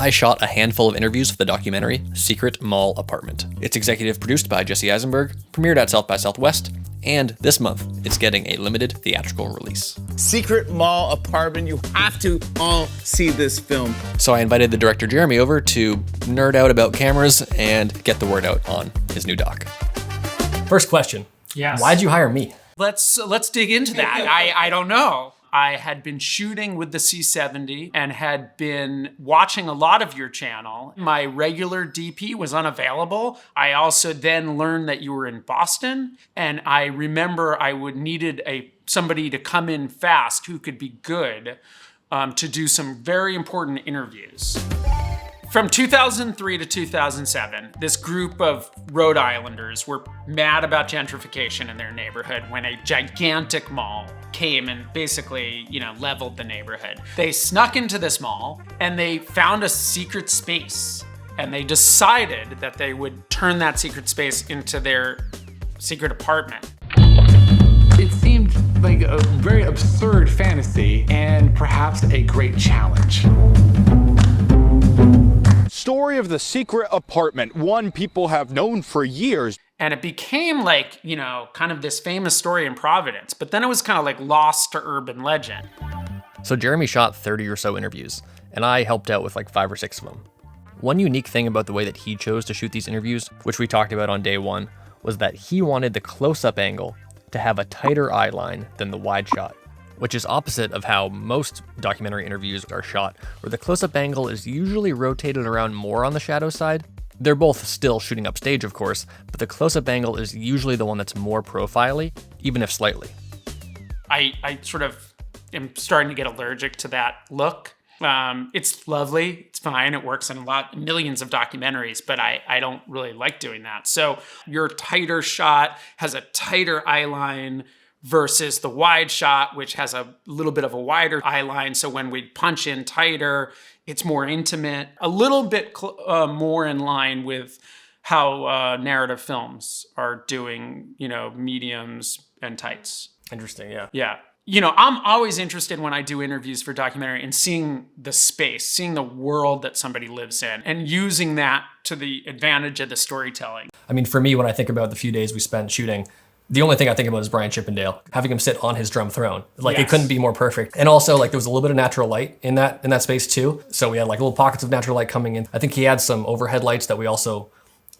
I shot a handful of interviews for the documentary Secret Mall Apartment. It's executive produced by Jesse Eisenberg, premiered at South by Southwest, and this month it's getting a limited theatrical release. Secret Mall Apartment, you have to all see this film. So I invited the director Jeremy over to nerd out about cameras and get the word out on his new doc. First question. Yes. Why'd you hire me? Let's dig into that. I don't know. I had been shooting with the C70 and had been watching a lot of your channel. My regular DP was unavailable. I also then learned that you were in Boston, and I remember I needed somebody to come in fast who could be good to do some very important interviews. From 2003 to 2007, this group of Rhode Islanders were mad about gentrification in their neighborhood when a gigantic mall came and basically, leveled the neighborhood. They snuck into this mall and they found a secret space, and they decided that they would turn that secret space into their secret apartment. It seemed like a very absurd fantasy and perhaps a great challenge. Story of the secret apartment, one people have known for years. And it became like, kind of this famous story in Providence, but then it was kind of like lost to urban legend. So Jeremy shot 30 or so interviews, and I helped out with like 5 or 6 of them. One unique thing about the way that he chose to shoot these interviews, which we talked about on day 1, was that he wanted the close-up angle to have a tighter eye line than the wide shot, which is opposite of how most documentary interviews are shot, where the close-up angle is usually rotated around more on the shadow side. They're both still shooting upstage, of course, but the close-up angle is usually the one that's more profile-y, even if slightly. I sort of am starting to get allergic to that look. It's lovely, it's fine, it works in millions of documentaries, but I don't really like doing that. So your tighter shot has a tighter eye line versus the wide shot, which has a little bit of a wider eye line. So when we punch in tighter, it's more intimate, a little bit more in line with how narrative films are doing, mediums and tights. Interesting, yeah. Yeah. I'm always interested when I do interviews for documentary in seeing the space, seeing the world that somebody lives in, and using that to the advantage of the storytelling. I mean, for me, when I think about the few days we spent shooting, the only thing I think about is Brian Chippendale, having him sit on his drum throne. Like, It couldn't be more perfect. And also, there was a little bit of natural light in that space too. So we had little pockets of natural light coming in. I think he had some overhead lights that we also,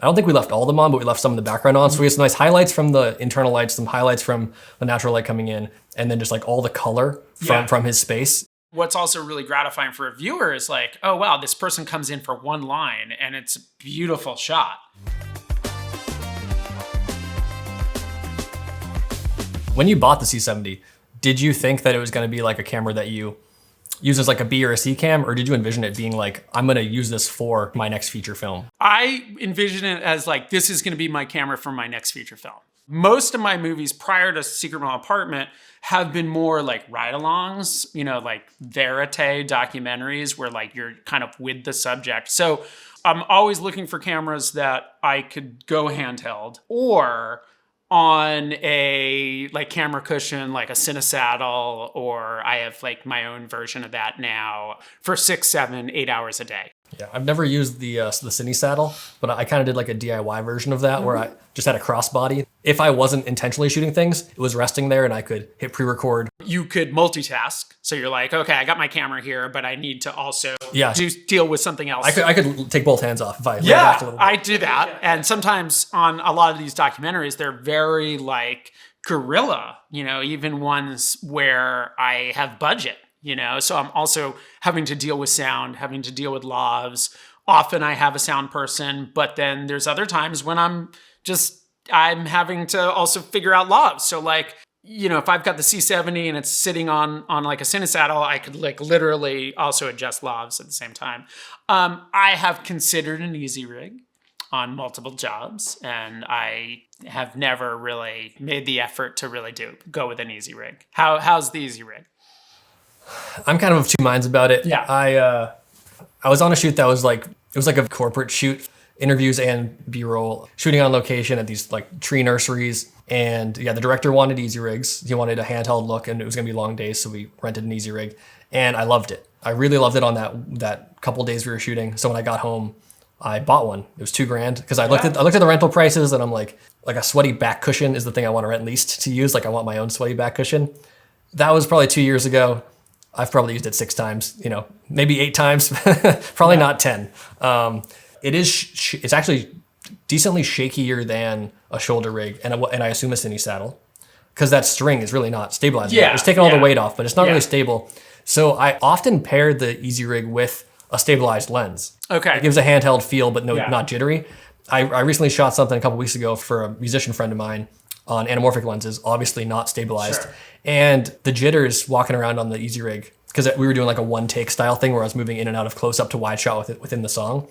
I don't think we left all of them on, but we left some in the background on. So we had some nice highlights from the internal lights, some highlights from the natural light coming in, and then just all the color from his space. What's also really gratifying for a viewer is oh wow, this person comes in for one line and it's a beautiful shot. When you bought the C70, did you think that it was going to be a camera that you use as a B or a C cam, or did you envision it being I'm going to use this for my next feature film? I envision it as this is going to be my camera for my next feature film. Most of my movies prior to Secret Mall Apartment have been more ride-alongs, verite documentaries where you're kind of with the subject. So I'm always looking for cameras that I could go handheld or on a camera cushion, like a Cinesaddle, or I have my own version of that now for 6, 7, 8 hours a day. Yeah, I've never used the Cinesaddle, but I kind of did a DIY version of that where I just had a crossbody. If I wasn't intentionally shooting things, it was resting there and I could hit pre-record. You could multitask. So you're okay, I got my camera here, but I need to also deal with something else. I could take both hands off if I laughed a little bit. I do that. And sometimes on a lot of these documentaries, they're very guerrilla, even ones where I have budget. So I'm also having to deal with sound, having to deal with lavs. Often I have a sound person, but then there's other times when I'm having to also figure out lavs. So if I've got the C70 and it's sitting on a Cinesaddle, I could literally also adjust lavs at the same time. I have considered an EasyRig on multiple jobs, and I have never really made the effort to really go with an EasyRig. How's the EasyRig? I'm kind of two minds about it. Yeah. I was on a shoot that was it was a corporate shoot, interviews and B-roll, shooting on location at these tree nurseries. And the director wanted EasyRigs. He wanted a handheld look and it was gonna be long days. So we rented an EasyRig and I loved it. I really loved it on that couple days we were shooting. So when I got home, I bought one. It was $2,000 because I looked at the rental prices and I'm like a sweaty back cushion is the thing I want to rent least to use. Like I want my own sweaty back cushion. That was probably 2 years ago. I've probably used it 6 times, maybe 8 times, probably not 10. It's actually decently shakier than a shoulder rig and I assume a Cinesaddle because that string is really not stabilized. Yeah, it's taking all the weight off, but it's not really stable. So I often pair the EasyRig with a stabilized lens. Okay. It gives a handheld feel, but not jittery. I recently shot something a couple weeks ago for a musician friend of mine on anamorphic lenses, obviously not stabilized. Sure. And the jitters walking around on the EasyRig, because we were doing like a one take style thing where I was moving in and out of close up to wide shot within the song.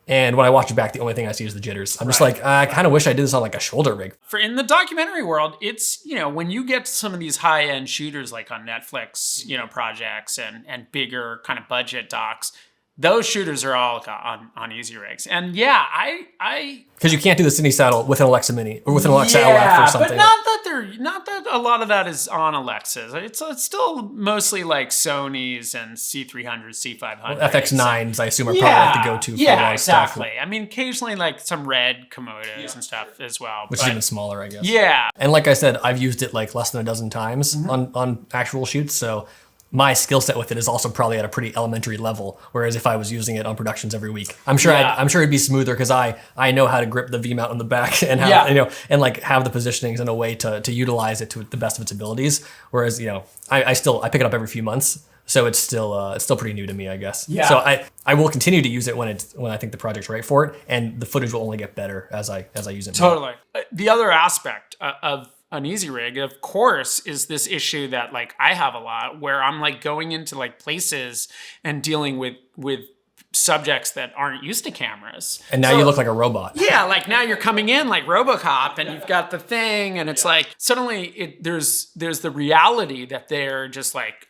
And when I watch it back, the only thing I see is the jitters. I'm just like, I kind of wish I did this on like a shoulder rig. For in the documentary world, it's, when you get to some of these high-end shooters like on Netflix, projects and bigger kind of budget docs, those shooters are all on EasyRigs. And yeah, I because you can't do the Cinesaddle with an Alexa Mini or with an Alexa LF or something. But not that a lot of that is on Alexas. It's still mostly like Sony's and C300, C500. Well, FX9s, I assume, are probably like the go-to for a lot of stuff. Exactly. I mean, occasionally like some red Komodos and stuff as well. Which is even smaller, I guess. Yeah. And like I said, I've used it like less than a dozen times on actual shoots, so my skill set with it is also probably at a pretty elementary level. Whereas if I was using it on productions every week, I'm sure it'd be smoother because I know how to grip the V mount on the back and have, and like have the positionings in a way to utilize it to the best of its abilities. Whereas I pick it up every few months, so it's still pretty new to me, I guess. Yeah. So I will continue to use it when I think the project's right for it, and the footage will only get better as I use it. Totally. The other aspect of an EasyRig, of course, is this issue that like I have a lot where I'm like going into like places and dealing with subjects that aren't used to cameras. And now you look like a robot. Yeah, like now you're coming in like RoboCop and you've got the thing and it's like suddenly there's the reality that they're just like,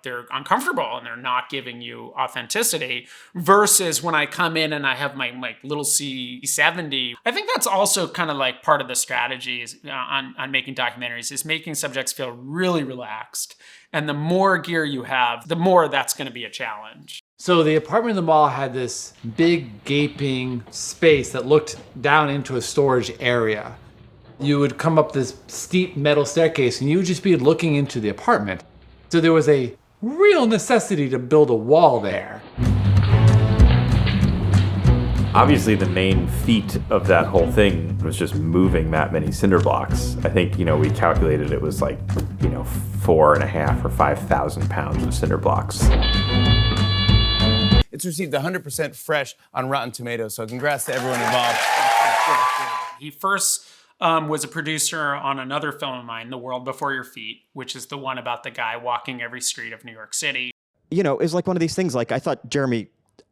they're uncomfortable and they're not giving you authenticity versus when I come in and I have my like little C70. I think that's also kind of like part of the strategies on making documentaries is making subjects feel really relaxed. And the more gear you have, the more that's going to be a challenge. So the apartment in the mall had this big gaping space that looked down into a storage area. You would come up this steep metal staircase and you would just be looking into the apartment. So there was a real necessity to build a wall there. Obviously the main feat of that whole thing was just moving that many cinder blocks. I think, we calculated it was like, 4.5 or 5,000 pounds of cinder blocks. It's received 100% fresh on Rotten Tomatoes, so congrats to everyone involved. He first was a producer on another film of mine, The World Before Your Feet, which is the one about the guy walking every street of New York City. It's like one of these things, like I thought Jeremy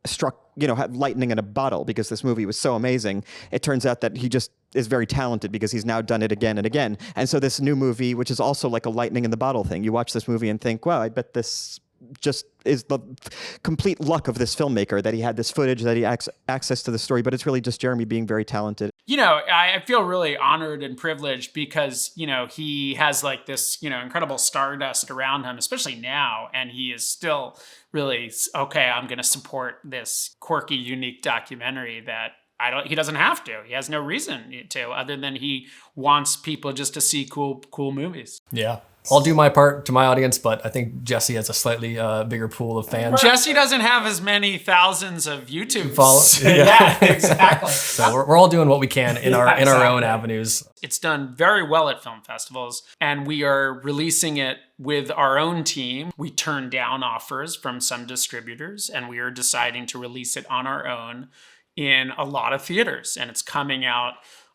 struck, had lightning in a bottle because this movie was so amazing. It turns out that he just is very talented because he's now done it again and again. And so this new movie, which is also like a lightning in the bottle thing, you watch this movie and think, wow, I bet this just is the complete luck of this filmmaker that he had this footage, that he has access to the story, but it's really just Jeremy being very talented. I feel really honored and privileged because, he has like this, incredible stardust around him, especially now. And he is still really, okay, I'm going to support this quirky, unique documentary that he doesn't have to. He has no reason to, other than he wants people just to see cool movies. Yeah. I'll do my part to my audience, but I think Jesse has a slightly bigger pool of fans. Jesse doesn't have as many thousands of YouTube followers. Yeah, exactly. So we're all doing what we can in our own avenues. It's done very well at film festivals, and we are releasing it with our own team. We turned down offers from some distributors, and we are deciding to release it on our own in a lot of theaters, and it's coming out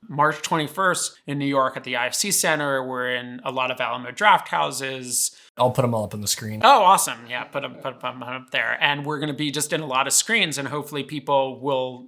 March 21st in New York at the IFC Center. We're in a lot of Alamo draft houses. I'll put them all up on the screen. Oh, awesome. Yeah, put them up there. And we're going to be just in a lot of screens, and hopefully people will,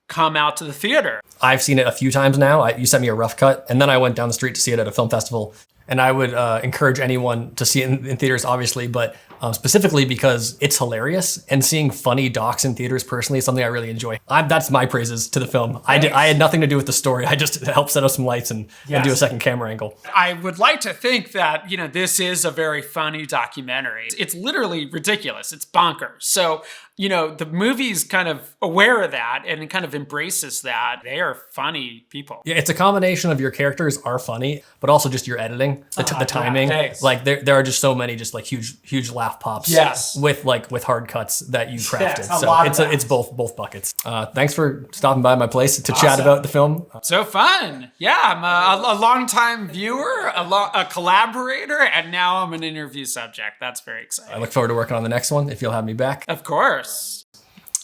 come out to the theater. I've seen it a few times now. You sent me a rough cut, and then I went down the street to see it at a film festival. And I would encourage anyone to see it in theaters, obviously, but specifically because it's hilarious. And seeing funny docs in theaters personally is something I really enjoy. That's my praises to the film. I had nothing to do with the story. I just helped set up some lights and do a second camera angle. I would like to think that, this is a very funny documentary. It's literally ridiculous. It's bonkers. So, the movie's kind of aware of that and it kind of embraces that. They are funny people. Yeah, it's a combination of your characters are funny, but also just your editing, the timing. Thanks. Like there are just so many just like huge laugh pops. Yes. With hard cuts that you crafted. Yes, it's both buckets. Thanks for stopping by my place to chat about the film. So fun. Yeah, I'm a longtime viewer, a collaborator, and now I'm an interview subject. That's very exciting. I look forward to working on the next one if you'll have me back. Of course.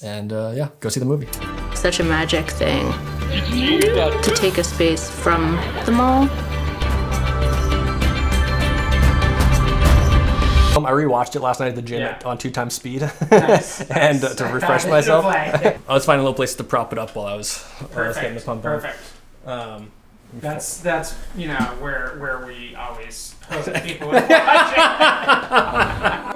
And go see the movie. Such a magic thing to take a space from the mall. I rewatched it last night at the gym on 2x speed, Nice. and to refresh myself. I was finding a little place to prop it up while I was getting the pump on. Perfect. That's where we always hope people would watch it.